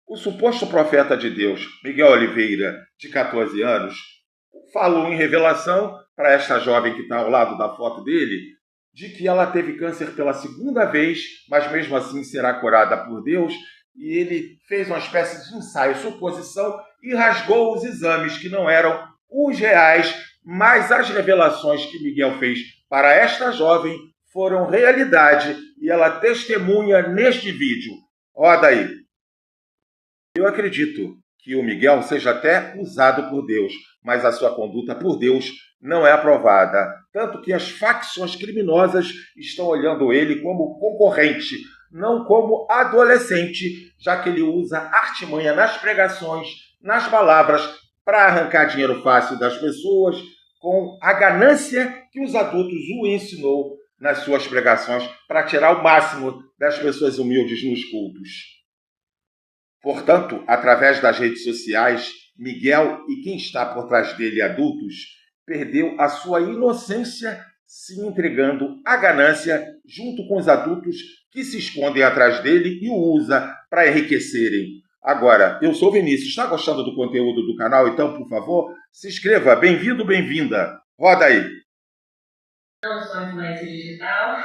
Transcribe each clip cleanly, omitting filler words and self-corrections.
O suposto profeta de Deus, Miguel Oliveira, de 14 anos, falou em revelação para esta jovem que está ao lado da foto dele, de que ela teve câncer pela segunda vez, mas mesmo assim será curada por Deus. E ele fez uma espécie de ensaio, suposição, e rasgou os exames que não eram os reais, mas as revelações que Miguel fez para esta jovem foram realidade e ela testemunha neste vídeo. Roda aí. Eu acredito que o Miguel seja até usado por Deus, mas a sua conduta por Deus não é aprovada. Tanto que as facções criminosas estão olhando ele como concorrente, não como adolescente, já que ele usa artimanha nas pregações, nas palavras, para arrancar dinheiro fácil das pessoas, com a ganância que os adultos o ensinou nas suas pregações, para tirar o máximo das pessoas humildes nos cultos. Portanto, através das redes sociais, Miguel e quem está por trás dele, adultos, perdeu a sua inocência se entregando à ganância junto com os adultos que se escondem atrás dele e o usa para enriquecerem. Agora, eu sou Vinícius. Está gostando do conteúdo do canal? Então, por favor, se inscreva. Bem-vindo, bem-vinda. Roda aí. Não sou influência digital,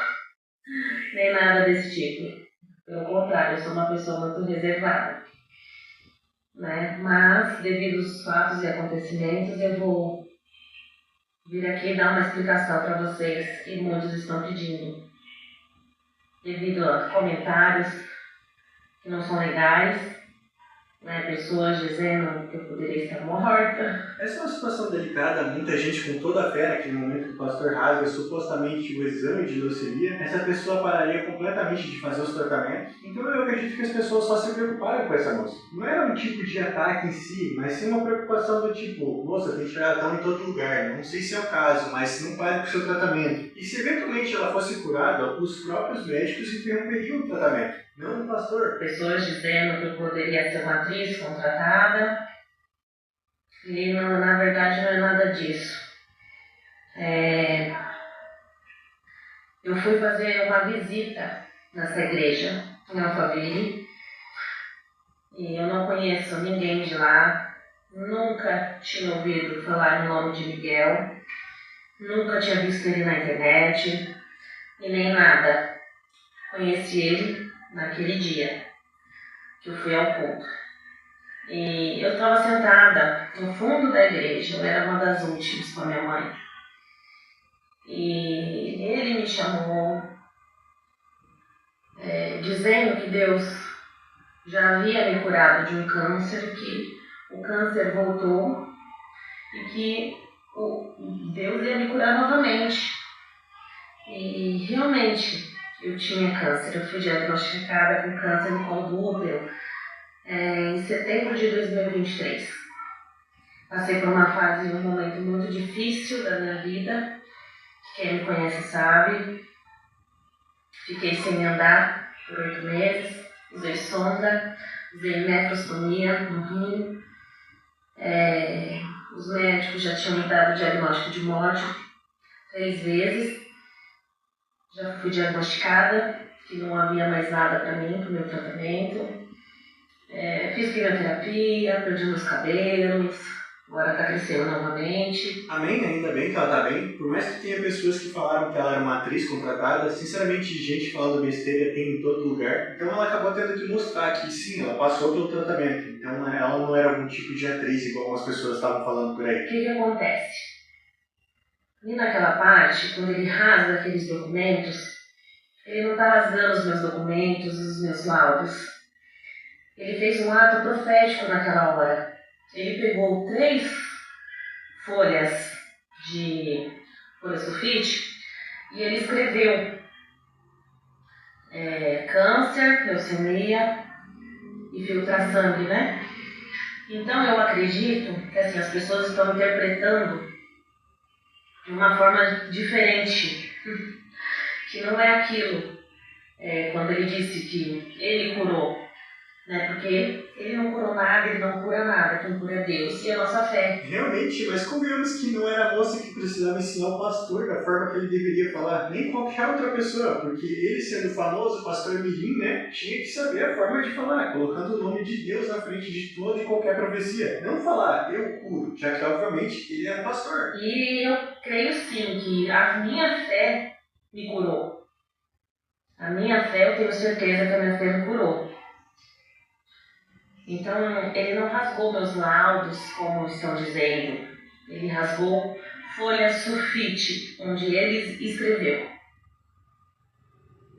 nem nada desse tipo. Pelo contrário, eu sou uma pessoa muito reservada. Né? Mas, devido aos fatos e acontecimentos, eu vou vir aqui dar uma explicação para vocês que muitos estão pedindo. Devido a comentários que não são legais, né? Pessoas dizendo que eu poderia estar morta. Essa é uma situação delicada, muita gente com toda a fé naquele momento que o pastor rasga supostamente o exame de leucemia, essa pessoa pararia completamente de fazer os tratamentos. Então eu acredito que as pessoas só se preocuparam com essa moça. Não era um tipo de ataque em si, mas sim uma preocupação do tipo, moça, tem charlatão em todo lugar, não sei se é o caso, mas não pare com o seu tratamento. E se eventualmente ela fosse curada, os próprios médicos interromperiam o tratamento. Não, pastor. Pessoas dizendo que eu poderia ser uma atriz contratada. E não, na verdade não é nada disso. Eu fui fazer uma visita nessa igreja, em Alphaville. E eu não conheço ninguém de lá. Nunca tinha ouvido falar no nome de Miguel. Nunca tinha visto ele na internet. E nem nada. Conheci ele naquele dia que eu fui ao culto. E eu estava sentada no fundo da igreja, eu era uma das últimas com a minha mãe. E ele me chamou, dizendo que Deus já havia me curado de um câncer, que o câncer voltou e que Deus ia me curar novamente. E realmente eu tinha câncer, eu fui diagnosticada com câncer no colo do útero em setembro de 2023. Passei por uma fase, um momento muito difícil da minha vida. Quem me conhece sabe. Fiquei sem andar por 8 meses. Usei sonda, usei nefrostomia no rim. Os médicos já tinham me dado diagnóstico de morte 3 vezes. Já fui diagnosticada que não havia mais nada para mim, para o meu tratamento. Fiz quimioterapia, perdi meus cabelos, agora está crescendo novamente. Amém, ainda bem que ela está bem. Por mais que tenha pessoas que falaram que ela era uma atriz contratada, sinceramente, gente falando besteira tem em todo lugar. Então ela acabou tendo que mostrar que sim, ela passou pelo tratamento. Então ela não era algum tipo de atriz, igual algumas pessoas estavam falando por aí. O que acontece? E naquela parte, quando ele rasga aqueles documentos, ele não está rasgando os meus documentos, os meus laudos. Ele fez um ato profético naquela hora. Ele pegou 3 folhas de folha sulfite e ele escreveu câncer, leucemia e filtrar sangue, né? Então eu acredito que assim, as pessoas estão interpretando de uma forma diferente, que não é aquilo. Quando ele disse que ele curou né? Porque ele não curou nada, ele não cura nada, quem cura é Deus e a nossa fé. Realmente, mas convenhamos que não era a moça que precisava ensinar o pastor da forma que ele deveria falar, nem qualquer outra pessoa, porque ele sendo famoso, pastor Mirim, né, tinha que saber a forma de falar, colocando o nome de Deus na frente de toda e qualquer profecia. Não falar, eu curo, já que obviamente ele é um pastor. E eu creio sim que a minha fé me curou. A minha fé, eu tenho certeza que a minha fé me curou. Então, ele não rasgou meus laudos, como estão dizendo. Ele rasgou folhas sulfite, onde ele escreveu.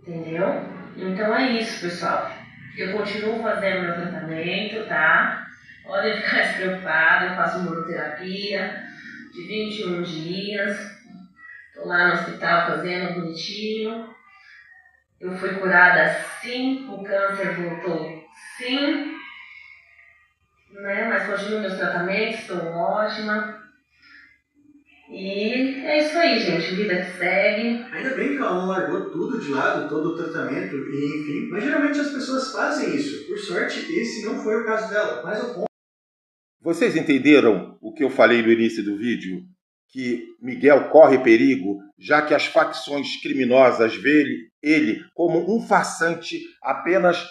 Entendeu? Então é isso, pessoal. Eu continuo fazendo meu tratamento, tá? Podem ficar despreocupados, eu faço neuroterapia de 21 dias. Estou lá no hospital fazendo bonitinho. Eu fui curada sim, o câncer voltou sim, né? Mas continuo meus tratamentos, estou ótima. E é isso aí, gente. Vida que segue. Ainda bem que ela não largou tudo de lado, todo o tratamento, e enfim. Mas geralmente as pessoas fazem isso. Por sorte, esse não foi o caso dela. Mas o ponto... Vocês entenderam o que eu falei no início do vídeo? Que Miguel corre perigo, já que as facções criminosas veem ele como um farsante apenas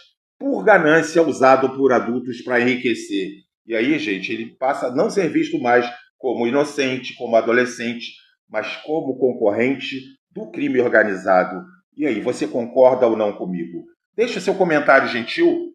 por ganância usado por adultos para enriquecer. E aí, gente, ele passa a não ser visto mais como inocente, como adolescente, mas como concorrente do crime organizado. E aí, você concorda ou não comigo? Deixe seu comentário gentil